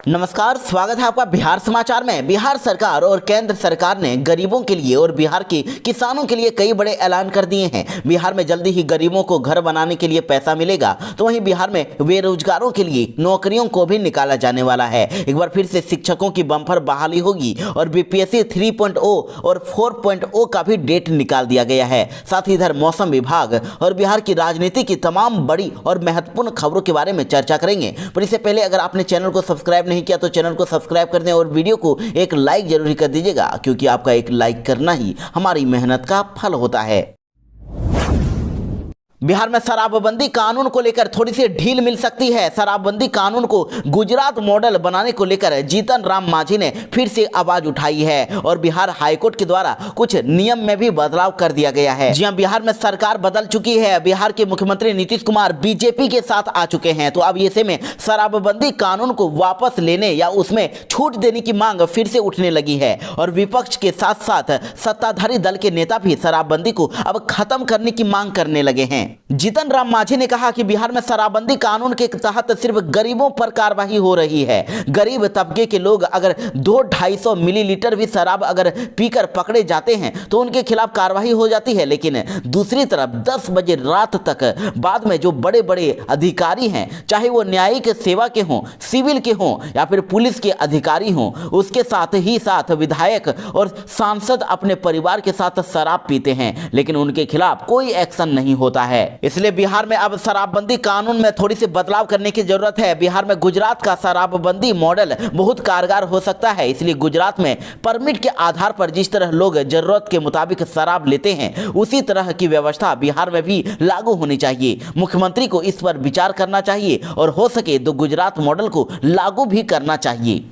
नमस्कार, स्वागत है आपका बिहार समाचार में। बिहार सरकार और केंद्र सरकार ने गरीबों के लिए और बिहार के किसानों के लिए कई बड़े ऐलान कर दिए हैं। बिहार में जल्दी ही गरीबों को घर बनाने के लिए पैसा मिलेगा, तो वहीं बिहार में बेरोजगारों के लिए नौकरियों को भी निकाला जाने वाला है। एक बार फिर से शिक्षकों की बम्पर बहाली होगी और बीपीएससी 3.0 और 4.0 का भी डेट निकाल दिया गया है। साथ ही इधर मौसम विभाग और बिहार की राजनीति की तमाम बड़ी और महत्वपूर्ण खबरों के बारे में चर्चा करेंगे। पर इससे पहले अगर आपने चैनल को सब्सक्राइब नहीं किया तो चैनल को सब्सक्राइब कर दें और वीडियो को एक लाइक जरूर कर दीजिएगा, क्योंकि आपका एक लाइक करना ही हमारी मेहनत का फल होता है। बिहार में शराबबंदी कानून को लेकर थोड़ी सी ढील मिल सकती है। शराबबंदी कानून को गुजरात मॉडल बनाने को लेकर जीतन राम मांझी ने फिर से आवाज उठाई है और बिहार हाईकोर्ट के द्वारा कुछ नियम में भी बदलाव कर दिया गया है। जी हां, बिहार में सरकार बदल चुकी है। बिहार के मुख्यमंत्री नीतीश कुमार बीजेपी के साथ आ चुके हैं, तो अब ऐसे में शराबबंदी कानून को वापस लेने या उसमें छूट देने की मांग फिर से उठने लगी है और विपक्ष के साथ साथ सत्ताधारी दल के नेता भी शराबबंदी को अब खत्म करने की मांग करने लगे हैं। जीतन राम मांझी ने कहा कि बिहार में शराबबंदी कानून के तहत सिर्फ गरीबों पर कार्रवाई हो रही है। गरीब तबके के लोग अगर 200-250 मिलीलीटर भी शराब अगर पीकर पकड़े जाते हैं तो उनके खिलाफ कार्रवाई हो जाती है, लेकिन दूसरी तरफ 10 बजे रात तक बाद में जो बड़े बड़े अधिकारी हैं, चाहे वो न्यायिक सेवा के हों, सिविल के हों या फिर पुलिस के अधिकारी हों, उसके साथ ही साथ विधायक और सांसद अपने परिवार के साथ शराब पीते हैं, लेकिन उनके खिलाफ कोई एक्शन नहीं होता है। इसलिए बिहार में अब शराबबंदी कानून में थोड़ी सी बदलाव करने की जरूरत है। बिहार में गुजरात का शराबबंदी मॉडल बहुत कारगर हो सकता है, इसलिए गुजरात में परमिट के आधार पर जिस तरह लोग जरूरत के मुताबिक शराब लेते हैं, उसी तरह की व्यवस्था बिहार में भी लागू होनी चाहिए। मुख्यमंत्री को इस पर विचार करना चाहिए और हो सके तो गुजरात मॉडल को लागू भी करना चाहिए।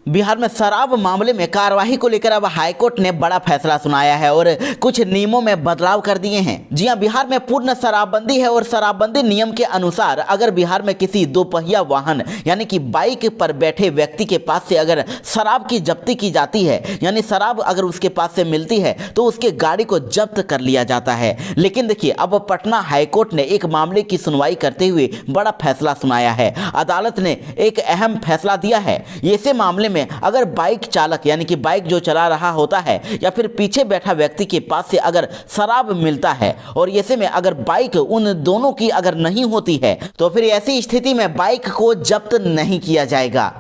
बिहार में शराब मामले में कार्रवाई को लेकर अब हाईकोर्ट ने बड़ा फैसला सुनाया है और कुछ नियमों में बदलाव कर दिए हैं। जी हां, बिहार में पूर्ण शराबबंदी है और शराबबंदी नियम के अनुसार अगर बिहार में किसी दोपहिया वाहन यानी कि बाइक पर बैठे व्यक्ति के पास से अगर शराब की जब्ती की जाती है, यानी शराब अगर उसके पास से मिलती है तो उसके गाड़ी को जब्त कर लिया जाता है। लेकिन देखिए, अब पटना हाईकोर्ट ने एक मामले की सुनवाई करते हुए बड़ा फैसला सुनाया है। अदालत ने एक अहम फैसला दिया है। ऐसे मामले में अगर बाइक चालक यानी कि बाइक जो चला रहा होता है या फिर पीछे बैठा व्यक्ति के पास से अगर शराब मिलता है और ऐसे में अगर बाइक उन दोनों की अगर नहीं होती है तो फिर ऐसी स्थिति में बाइक को जब्त नहीं किया जाएगा।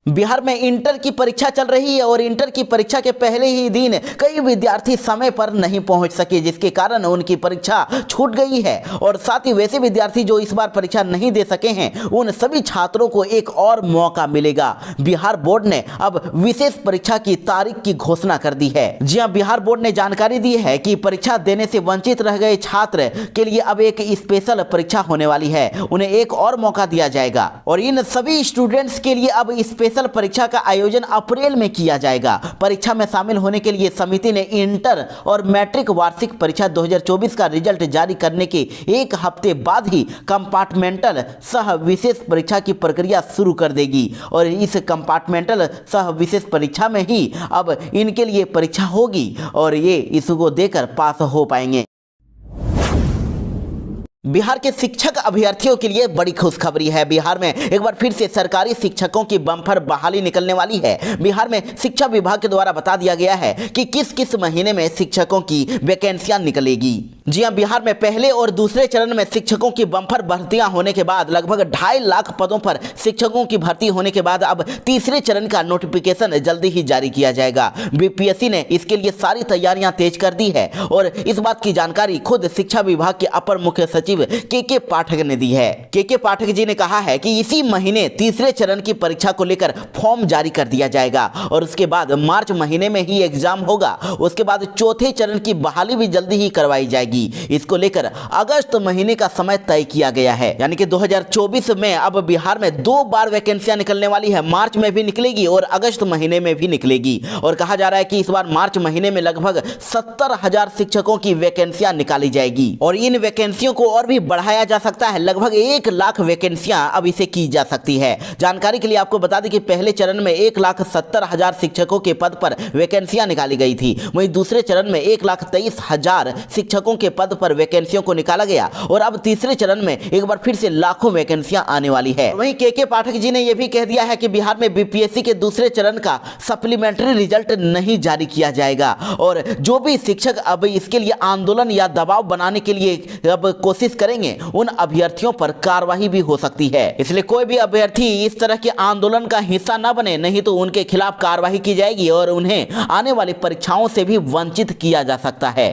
बिहार में इंटर की परीक्षा चल रही है और इंटर की परीक्षा के पहले ही दिन कई विद्यार्थी समय पर नहीं पहुंच सके, जिसके कारण उनकी परीक्षा छूट गई है। और साथ ही वैसे विद्यार्थी जो इस बार परीक्षा नहीं दे सके हैं, उन सभी छात्रों को एक और मौका मिलेगा। बिहार बोर्ड ने अब विशेष परीक्षा की तारीख की घोषणा कर दी है। जी हां, बिहार बोर्ड ने जानकारी दी है कि परीक्षा देने से वंचित रह गए छात्र के लिए अब एक स्पेशल परीक्षा होने वाली है, उन्हें एक और मौका दिया जाएगा और इन सभी स्टूडेंट्स के लिए अब स्पेशल परीक्षा का आयोजन अप्रैल में किया जाएगा। परीक्षा में शामिल होने के लिए समिति ने इंटर और मैट्रिक वार्षिक परीक्षा 2024 का रिजल्ट जारी करने के एक हफ्ते बाद ही कंपार्टमेंटल सह विशेष परीक्षा की प्रक्रिया शुरू कर देगी और इस कंपार्टमेंटल सह विशेष परीक्षा में ही अब इनके लिए परीक्षा होगी और ये इसको देकर पास हो पाएंगे। बिहार के शिक्षक अभ्यर्थियों के लिए बड़ी खुशखबरी है। बिहार में एक बार फिर से सरकारी शिक्षकों की बम्पर बहाली निकलने वाली है। बिहार में शिक्षा विभाग के द्वारा बता दिया गया है कि किस किस महीने में शिक्षकों की वैकेंसियां निकलेगी। जी हां, बिहार में पहले और दूसरे चरण में शिक्षकों की बम्पर भर्तियां होने के बाद लगभग 2.5 लाख पदों पर शिक्षकों की भर्ती होने के बाद अब तीसरे चरण का नोटिफिकेशन जल्दी ही जारी किया जाएगा। बीपीएससी ने इसके लिए सारी तैयारियां तेज कर दी है और इस बात की जानकारी खुद शिक्षा विभाग के अपर मुख्य सचिव के पाठक ने दी है। के पाठक जी ने कहा है कि इसी महीने तीसरे चरण की परीक्षा को लेकर फॉर्म जारी कर दिया जाएगा और उसके बाद मार्च महीने में ही एग्जाम होगा। उसके बाद चौथे चरण की बहाली भी जल्दी ही करवाई जाएगी। इसको लेकर अगस्त महीने का समय तय किया गया है, यानी कि 2024 में अब बिहार में 2 बार वैकेंसियां निकलने वाली है। मार्च में भी निकलेगी और अगस्त महीने में भी निकलेगी और कहा जा रहा है कि इस बार मार्च महीने में लगभग 70,000 शिक्षकों की वैकेंसियां निकाली जाएगी और इन वैकेंसियों को और भी बढ़ाया जा सकता है। लगभग 1 लाख वैकेंसियां अब इसे की जा सकती है। जानकारी के लिए आपको बता दें कि पहले चरण में 1,70,000 शिक्षकों के पद पर वैकेंसियां निकाली गई थी, वहीं दूसरे चरण में 1,23,000 शिक्षकों के के पद पर वैकेंसियों को निकाला गया और अब तीसरे चरण में एक बार फिर से लाखों वैकेंसियां आने वाली है। वहीं के पाठक जी ने यह भी कह दिया है कि बिहार में बीपीएससी के दूसरे चरण का सप्लीमेंट्री रिजल्ट नहीं जारी किया जाएगा और जो भी शिक्षक अब इसके लिए आंदोलन या दबाव बनाने के लिए अब कोशिश करेंगे उन अभ्यर्थियों पर कार्रवाई भी हो सकती है। इसलिए कोई भी अभ्यर्थी इस तरह के आंदोलन का हिस्सा न बने, नहीं तो उनके खिलाफ कार्रवाई की जाएगी और उन्हें आने वाली परीक्षाओं से भी वंचित किया जा सकता है।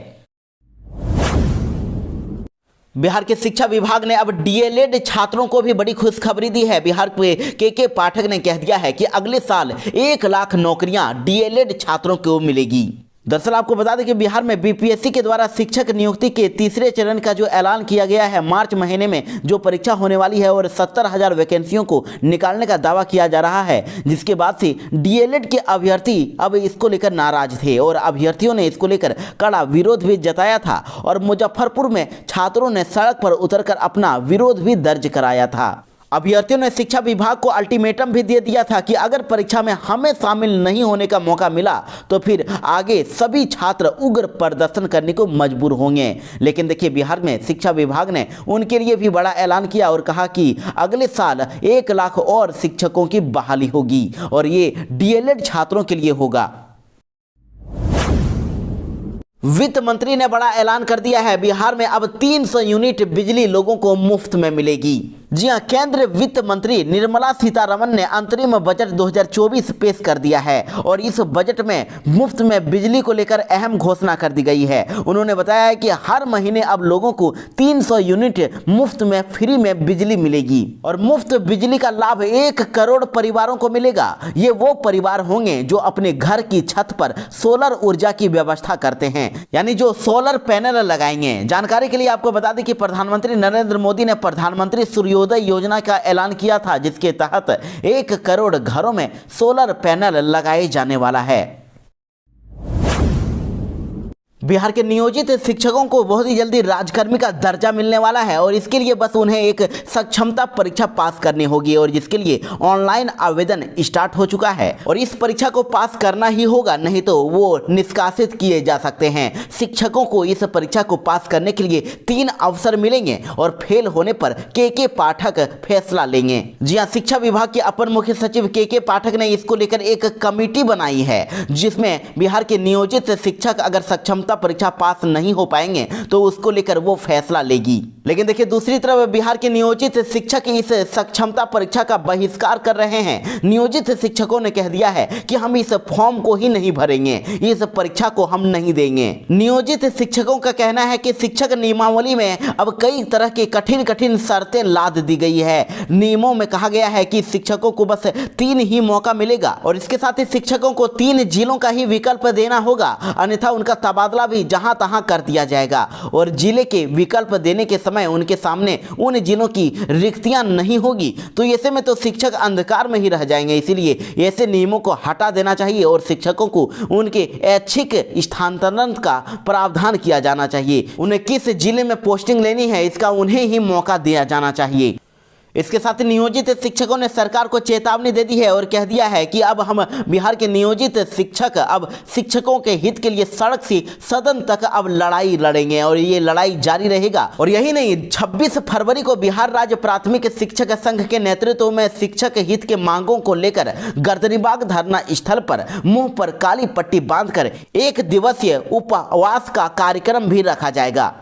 बिहार के शिक्षा विभाग ने अब डीएलएड छात्रों को भी बड़ी खुशखबरी दी है। बिहार के पाठक ने कह दिया है कि अगले साल 1 लाख नौकरियां डीएलएड छात्रों को मिलेगी। दरअसल आपको बता दें कि बिहार में बीपीएससी के द्वारा शिक्षक नियुक्ति के तीसरे चरण का जो ऐलान किया गया है, मार्च महीने में जो परीक्षा होने वाली है और 70,000 वैकेंसियों को निकालने का दावा किया जा रहा है, जिसके बाद से डीएलएड के अभ्यर्थी अब इसको लेकर नाराज थे और अभ्यर्थियों ने इसको लेकर कड़ा विरोध भी जताया था और मुजफ्फरपुर में छात्रों ने सड़क पर उतरकर अपना विरोध भी दर्ज कराया था। अभ्यर्थियों ने शिक्षा विभाग को अल्टीमेटम भी दे दिया था कि अगर परीक्षा में हमें शामिल नहीं होने का मौका मिला तो फिर आगे सभी छात्र उग्र प्रदर्शन करने को मजबूर होंगे। लेकिन देखिए, बिहार में शिक्षा विभाग ने उनके लिए भी बड़ा ऐलान किया और कहा कि अगले साल 1 लाख और शिक्षकों की बहाली होगी और ये डीएलएड छात्रों के लिए होगा। वित्त मंत्री ने बड़ा ऐलान कर दिया है, बिहार में अब 300 यूनिट बिजली लोगों को मुफ्त में मिलेगी। जी हां, केंद्रीय वित्त मंत्री निर्मला सीतारमण ने अंतरिम बजट 2024 पेश कर दिया है और इस बजट में मुफ्त में बिजली को लेकर अहम घोषणा कर दी गई है। उन्होंने बताया है कि हर महीने अब लोगों को 300 यूनिट मुफ्त में फ्री में बिजली मिलेगी और मुफ्त बिजली का लाभ 1 करोड़ परिवारों को मिलेगा। ये वो परिवार होंगे जो अपने घर की छत पर सोलर ऊर्जा की व्यवस्था करते हैं, यानी जो सोलर पैनल लगाएंगे। जानकारी के लिए आपको बता दें कि प्रधानमंत्री नरेंद्र मोदी ने प्रधानमंत्री सूर्योदय योजना का ऐलान किया था, जिसके तहत 1 करोड़ घरों में सोलर पैनल लगाए जाने वाला है। बिहार के नियोजित शिक्षकों को बहुत ही जल्दी राजकर्मी का दर्जा मिलने वाला है और इसके लिए बस उन्हें एक सक्षमता परीक्षा पास करनी होगी और जिसके लिए ऑनलाइन आवेदन स्टार्ट हो चुका है और इस परीक्षा को पास करना ही होगा, नहीं तो वो निष्कासित किए जा सकते हैं। शिक्षकों को इस परीक्षा को पास करने के लिए 3 अवसर मिलेंगे और फेल होने पर के पाठक फैसला लेंगे। जी हाँ, शिक्षा विभाग के अपर मुख्य सचिव के पाठक ने इसको लेकर एक कमेटी बनाई है, जिसमें बिहार के नियोजित शिक्षक अगर सक्षमता परीक्षा पास नहीं हो पाएंगे तो उसको लेकर वो फैसला लेगी। लेकिन देखिए, दूसरी तरफ बिहार के नियोजित शिक्षक इस सक्षमता परीक्षा का बहिष्कार कर रहे हैं। नियोजित शिक्षकों ने कह दिया है कि हम इस फॉर्म को ही नहीं भरेंगे, इस परीक्षा को हम नहीं देंगे। नियोजित शिक्षकों का कहना है कि शिक्षक नियमावली में अब कई तरह के कठिन शर्तें लाद दी गई है। नियमों में कहा गया है कि शिक्षकों को बस 3 ही मौका मिलेगा और इसके साथ ही शिक्षकों को 3 जिलों का ही विकल्प देना होगा, अन्यथा उनका तबादला भी जहां तहां कर दिया जाएगा और जिले के विकल्प देने के समय उनके सामने उन जिलों की रिक्तियां नहीं होगी तो ऐसे में तो शिक्षक अंधकार में ही रह जाएंगे। इसीलिए ऐसे नियमों को हटा देना चाहिए और शिक्षकों को उनके ऐच्छिक स्थानांतरण का प्रावधान किया जाना चाहिए। उन्हें किस जिले में पोस्टिंग लेनी है इसका उन्हें ही मौका दिया जाना चाहिए। इसके साथ नियोजित शिक्षकों ने सरकार को चेतावनी दे दी है और कह दिया है कि अब हम बिहार के नियोजित शिक्षक अब शिक्षकों के हित के लिए सड़क से सदन तक अब लड़ाई लड़ेंगे और ये लड़ाई जारी रहेगा। और यही नहीं, 26 फरवरी को बिहार राज्य प्राथमिक शिक्षक संघ के नेतृत्व में शिक्षक हित के मांगों को लेकर गर्दनीबाग धरना स्थल पर मुंह पर काली पट्टी बांधकर 1 दिवसीय उपवास का कार्यक्रम भी रखा जाएगा।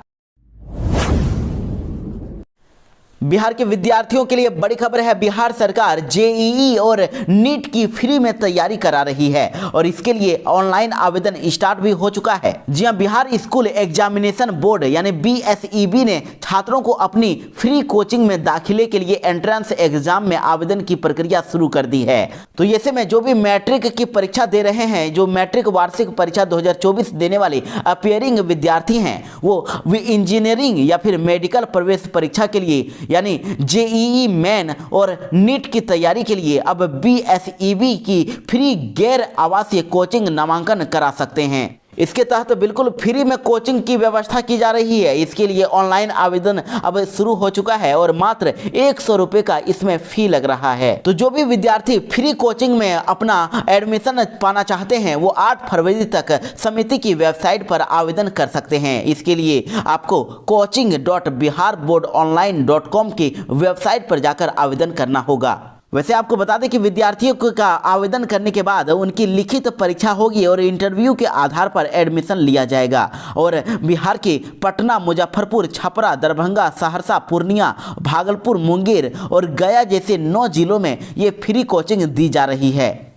बिहार के विद्यार्थियों के लिए बड़ी खबर है। बिहार सरकार जेईई और नीट की फ्री में तैयारी करा रही है और इसके लिए ऑनलाइन आवेदन स्टार्ट भी हो चुका है। जी हां, बिहार स्कूल एग्जामिनेशन बोर्ड यानी बीएसईबी ने छात्रों को अपनी फ्री कोचिंग में दाखिले के लिए एंट्रेंस एग्जाम में आवेदन की प्रक्रिया शुरू कर दी है। तो ऐसे में जो भी मैट्रिक की परीक्षा दे रहे हैं, जो मैट्रिक वार्षिक परीक्षा 2024 देने वाले अपियरिंग विद्यार्थी हैं, वो इंजीनियरिंग या फिर मेडिकल प्रवेश परीक्षा के लिए यानी जेईई मेन और नीट की तैयारी के लिए अब बीएसईबी की फ्री गैर आवासीय कोचिंग नामांकन करा सकते हैं। इसके तहत बिल्कुल फ्री में कोचिंग की व्यवस्था की जा रही है। इसके लिए ऑनलाइन आवेदन अब शुरू हो चुका है और मात्र 100 रुपए का इसमें फी लग रहा है। तो जो भी विद्यार्थी फ्री कोचिंग में अपना एडमिशन पाना चाहते हैं वो 8 फरवरी तक समिति की वेबसाइट पर आवेदन कर सकते हैं। इसके लिए आपको coaching.biharboardonline.com की वेबसाइट पर जाकर आवेदन करना होगा। वैसे आपको बता दें कि विद्यार्थियों का आवेदन करने के बाद उनकी लिखित परीक्षा होगी और इंटरव्यू के आधार पर एडमिशन लिया जाएगा। और बिहार के पटना, मुजफ्फरपुर, छपरा, दरभंगा, सहरसा, पूर्णिया, भागलपुर, मुंगेर और गया जैसे 9 जिलों में ये फ्री कोचिंग दी जा रही है।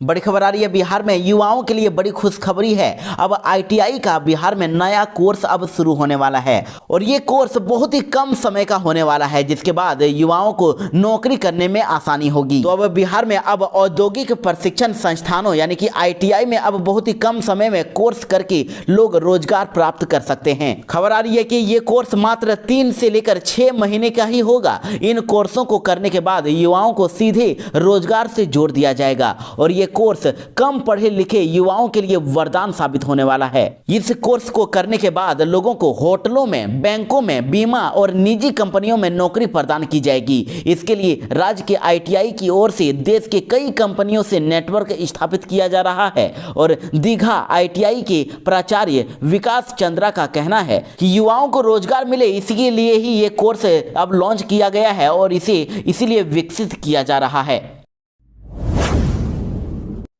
बड़ी खबर आ रही है बिहार में युवाओं के लिए बड़ी खुशखबरी है। अब ITI का बिहार में नया कोर्स अब शुरू होने वाला है और ये कोर्स बहुत ही कम समय का होने वाला है, जिसके बाद युवाओं को नौकरी करने में आसानी होगी। तो अब बिहार में अब औद्योगिक प्रशिक्षण संस्थानों यानी कि ITI में अब बहुत ही कम समय में कोर्स करके लोग रोजगार प्राप्त कर सकते हैं। खबर आ रही है कि ये कोर्स मात्र 3 से लेकर 6 महीने का ही होगा। इन कोर्सों को करने के बाद युवाओं को सीधे रोजगार से जोड़ दिया जाएगा और ये कोर्स कम पढ़े लिखे युवाओं के लिए वरदान साबित होने वाला है। इस कोर्स को करने के बाद लोगों को होटलों में, बैंकों में, बीमा और निजी कंपनियों में नौकरी प्रदान की जाएगी। इसके लिए राज्य के ITI की ओर से देश के कई कंपनियों से नेटवर्क स्थापित किया जा रहा है और दीघा ITI के प्राचार्य विकास चंद्रा का कहना है कि युवाओं को रोजगार मिले, इसके लिए ही ये कोर्स अब लॉन्च किया गया है और इसे इसीलिए विकसित किया जा रहा है।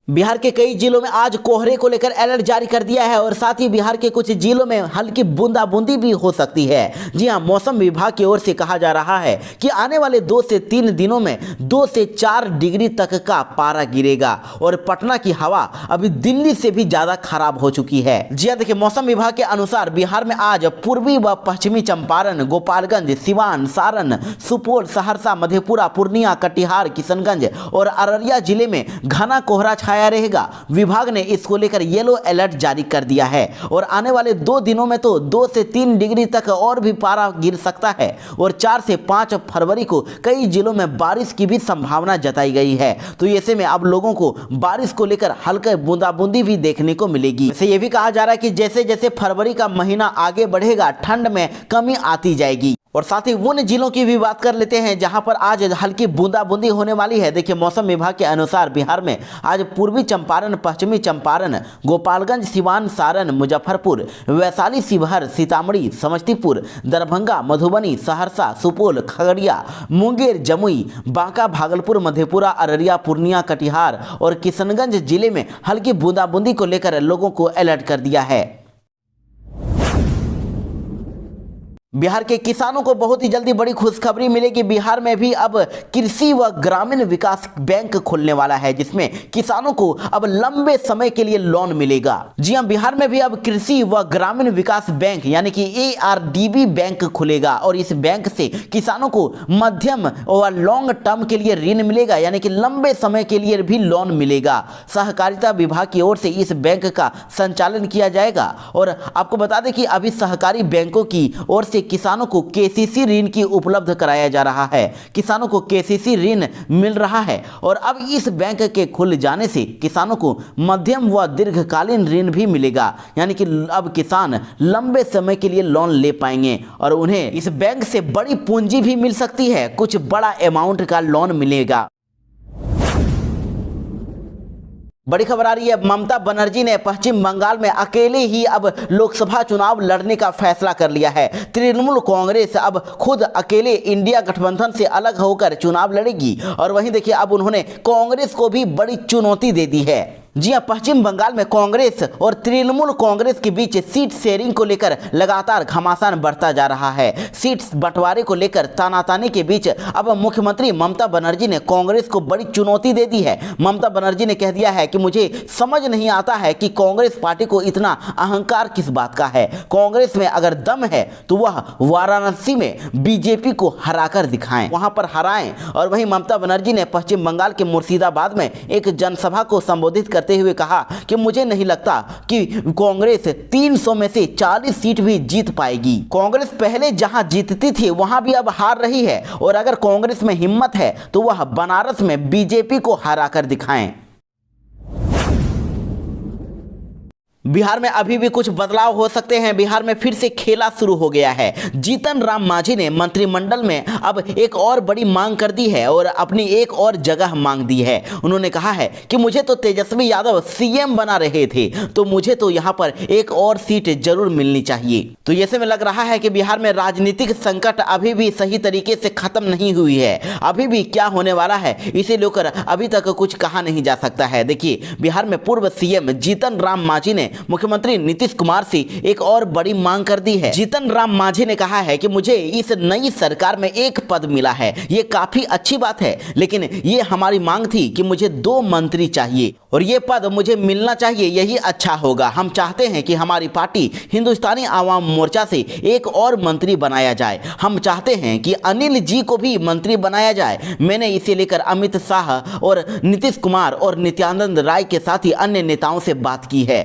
बिहार के कई जिलों में आज कोहरे को लेकर अलर्ट जारी कर दिया है और साथ ही बिहार के कुछ जिलों में हल्की बूंदाबूंदी भी हो सकती है। जी हां, मौसम विभाग की ओर से कहा जा रहा है कि आने वाले 2 से 3 दिनों में 2 से 4 डिग्री तक का पारा गिरेगा और पटना की हवा अभी दिल्ली से भी ज्यादा खराब हो चुकी है। जी हां, देखिए मौसम विभाग के अनुसार बिहार में आज पूर्वी व पश्चिमी चंपारण, गोपालगंज, सिवान, सारण, सुपौल, सहरसा, मधेपुरा, पूर्णिया, कटिहार, किशनगंज और अररिया जिले में घना कोहरा रहेगा। विभाग ने इसको लेकर येलो अलर्ट जारी कर दिया है और आने वाले 2 दिनों में तो 2 से 3 डिग्री तक और भी पारा गिर सकता है और 4 से 5 फरवरी को कई जिलों में बारिश की भी संभावना जताई गई है। तो ऐसे में अब लोगों को बारिश को लेकर हल्के बूंदाबूंदी भी देखने को मिलेगी। वैसे ये भी कहा जा रहा है कि जैसे जैसे फरवरी का महीना आगे बढ़ेगा ठंड में कमी आती जाएगी। और साथ ही उन जिलों की भी बात कर लेते हैं जहां पर आज हल्की बूंदाबूंदी होने वाली है। देखिए मौसम विभाग के अनुसार बिहार में आज पूर्वी चंपारण, पश्चिमी चंपारण, गोपालगंज, सिवान, सारण, मुजफ्फरपुर, वैशाली, शिवहर, सीतामढ़ी, समस्तीपुर, दरभंगा, मधुबनी, सहरसा, सुपौल, खगड़िया, मुंगेर, जमुई, बांका, भागलपुर, मधेपुरा, अररिया, पूर्णिया, कटिहार और किशनगंज जिले में हल्की बूंदाबूंदी को लेकर लोगों को अलर्ट कर दिया है। बिहार के किसानों को बहुत ही जल्दी बड़ी खुशखबरी मिलेगी। बिहार में भी अब कृषि व ग्रामीण विकास बैंक खुलने वाला है जिसमें किसानों को अब लंबे समय के लिए लोन मिलेगा। जी हां, बिहार में भी अब कृषि व ग्रामीण विकास बैंक यानी कि ARDB बैंक खुलेगा और इस बैंक से किसानों को मध्यम व लॉन्ग टर्म के लिए ऋण मिलेगा यानी कि लंबे समय के लिए भी लोन मिलेगा। सहकारिता विभाग की ओर से इस बैंक का संचालन किया जाएगा और आपको बता दें कि अभी सहकारी बैंकों की ओर से किसानों को KCC ऋण की उपलब्ध कराया जा रहा है। किसानों को KCC ऋण मिल रहा है और अब इस बैंक के खुल जाने से किसानों को मध्यम व दीर्घकालीन ऋण भी मिलेगा यानी कि अब किसान लंबे समय के लिए लोन ले पाएंगे और उन्हें इस बैंक से बड़ी पूंजी भी मिल सकती है, कुछ बड़ा अमाउंट का लोन मिलेगा। बड़ी खबर आ रही है, ममता बनर्जी ने पश्चिम बंगाल में अकेले ही अब लोकसभा चुनाव लड़ने का फैसला कर लिया है। तृणमूल कांग्रेस अब खुद अकेले इंडिया गठबंधन से अलग होकर चुनाव लड़ेगी और वहीं देखिए अब उन्होंने कांग्रेस को भी बड़ी चुनौती दे दी है। जी हां, पश्चिम बंगाल में कांग्रेस और तृणमूल कांग्रेस के बीच सीट शेयरिंग को लेकर लगातार घमासान बढ़ता जा रहा है। सीट बंटवारे को लेकर तानातानी के बीच अब मुख्यमंत्री ममता बनर्जी ने कांग्रेस को बड़ी चुनौती दे दी है। ममता बनर्जी ने कह दिया है कि मुझे समझ नहीं आता है कि कांग्रेस पार्टी को इतना अहंकार किस बात का है। कांग्रेस में अगर दम है तो वह वाराणसी में बीजेपी को हराकर दिखाएं, वहां पर हराएं। और वहीं ममता बनर्जी ने पश्चिम बंगाल के मुर्शिदाबाद में एक जनसभा को संबोधित करते हुए कहा कि मुझे नहीं लगता कि कांग्रेस 300 में से 40 सीट भी जीत पाएगी। कांग्रेस पहले जहां जीतती थी वहां भी अब हार रही है और अगर कांग्रेस में हिम्मत है तो वह बनारस में बीजेपी को हराकर दिखाएं। बिहार में अभी भी कुछ बदलाव हो सकते हैं। बिहार में फिर से खेला शुरू हो गया है। जीतन राम मांझी ने मंत्रिमंडल में अब एक और बड़ी मांग कर दी है और अपनी एक और जगह मांग दी है। उन्होंने कहा है कि मुझे तो तेजस्वी यादव सीएम बना रहे थे, तो मुझे तो यहाँ पर एक और सीट जरूर मिलनी चाहिए। तो ऐसे में लग रहा है कि बिहार में राजनीतिक संकट अभी भी सही तरीके से खत्म नहीं हुई है। अभी भी क्या होने वाला है इसे लेकर अभी तक कुछ कहा नहीं जा सकता है। देखिए, बिहार में पूर्व सीएम जीतन राम मांझी ने मुख्यमंत्री नीतीश कुमार से एक और बड़ी मांग कर दी है। जीतन राम मांझी ने कहा है कि मुझे इस नई सरकार में एक पद मिला है, ये काफी अच्छी बात है, लेकिन ये हमारी मांग थी कि मुझे 2 मंत्री चाहिए और ये पद मुझे मिलना चाहिए, यही अच्छा होगा। हम चाहते हैं कि हमारी पार्टी हिंदुस्तानी आवाम मोर्चा से एक और मंत्री बनाया जाए। हम चाहते हैं कि अनिल जी को भी मंत्री बनाया जाए। मैंने इसे लेकर अमित शाह और नीतीश कुमार और नित्यानंद राय के साथ ही अन्य नेताओं से बात की है।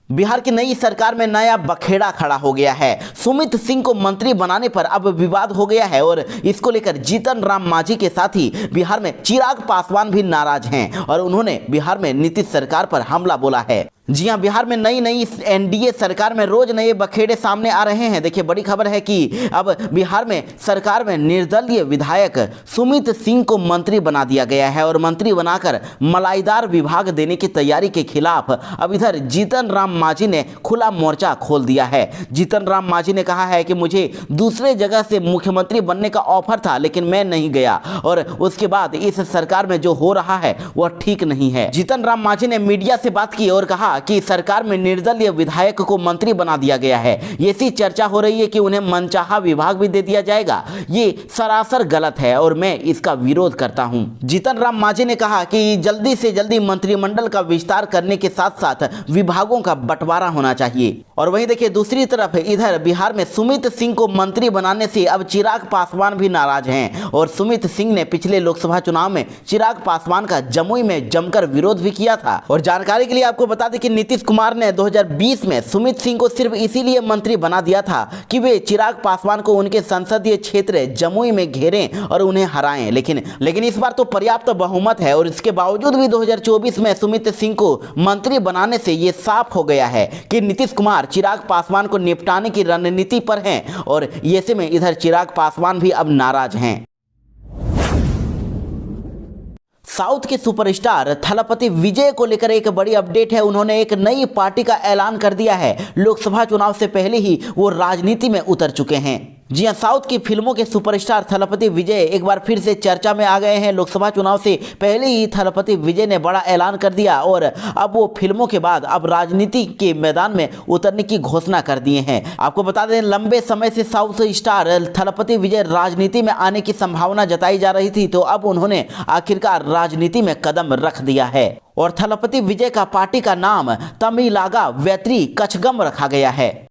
बिहार की नई सरकार में नया बखेड़ा खड़ा हो गया है। सुमित सिंह को मंत्री बनाने पर अब विवाद हो गया है और इसको लेकर जीतन राम मांझी के साथ ही बिहार में चिराग पासवान भी नाराज हैं और उन्होंने बिहार में नीतीश सरकार पर हमला बोला है। जी हां, बिहार में नई एनडीए सरकार में रोज नए बखेड़े सामने आ रहे हैं। देखिए, बड़ी खबर है कि अब बिहार में सरकार में निर्दलीय विधायक सुमित सिंह को मंत्री बना दिया गया है और मंत्री बनाकर मलाईदार विभाग देने की तैयारी के खिलाफ अब इधर जीतन राम मांझी ने खुला मोर्चा खोल दिया है। जीतन राम मांझी ने कहा है कि मुझे दूसरे जगह से मुख्यमंत्री बनने का ऑफर था, लेकिन मैं नहीं गया और उसके बाद इस सरकार में जो हो रहा है वह ठीक नहीं है। जीतन राम मांझी ने मीडिया से बात की और कहा कि सरकार में निर्दलीय विधायक को मंत्री बना दिया गया है। ऐसी चर्चा हो रही है कि उन्हें मनचाहा विभाग भी दे दिया जाएगा। ये सरासर गलत है और मैं इसका विरोध करता हूं। जीतन राम मांझी ने कहा कि जल्दी से जल्दी मंत्रिमंडल का विस्तार करने के साथ साथ विभागों का बंटवारा होना चाहिए। और वहीं देखिए, दूसरी तरफ इधर बिहार में सुमित सिंह को मंत्री बनाने से अब चिराग पासवान भी नाराज हैं और सुमित सिंह ने पिछले लोकसभा चुनाव में चिराग पासवान का जमुई में जमकर विरोध भी किया था। और जानकारी के लिए आपको बता दें कि नीतीश कुमार ने 2020 में सुमित सिंह को सिर्फ इसीलिए मंत्री बना दिया था कि वे चिराग पासवान को उनके संसदीय क्षेत्र जमुई में घेरें और उन्हें हराएं। लेकिन इस बार तो पर्याप्त बहुमत है और इसके बावजूद भी 2024 में सुमित सिंह को मंत्री बनाने से ये साफ हो गया है कि नीतीश कुमार चिराग पासवान को निपटाने की रणनीति पर हैं और ऐसे में इधर चिराग पासवान भी अब नाराज हैं। साउथ के सुपरस्टार थलपति विजय को लेकर एक बड़ी अपडेट है। उन्होंने एक नई पार्टी का ऐलान कर दिया है। लोकसभा चुनाव से पहले ही वो राजनीति में उतर चुके हैं। जी हां, साउथ की फिल्मों के सुपरस्टार थलपति विजय एक बार फिर से चर्चा में आ गए हैं। लोकसभा चुनाव से पहले ही थलपति विजय ने बड़ा ऐलान कर दिया और अब वो फिल्मों के बाद अब राजनीति के मैदान में उतरने की घोषणा कर दिए हैं। आपको बता दें, लंबे समय से साउथ स्टार थलपति विजय राजनीति में आने की संभावना जताई जा रही थी, तो अब उन्होंने आखिरकार राजनीति में कदम रख दिया है और थलपति विजय का पार्टी का नाम तमिलागा वेत्री कचगम रखा गया है।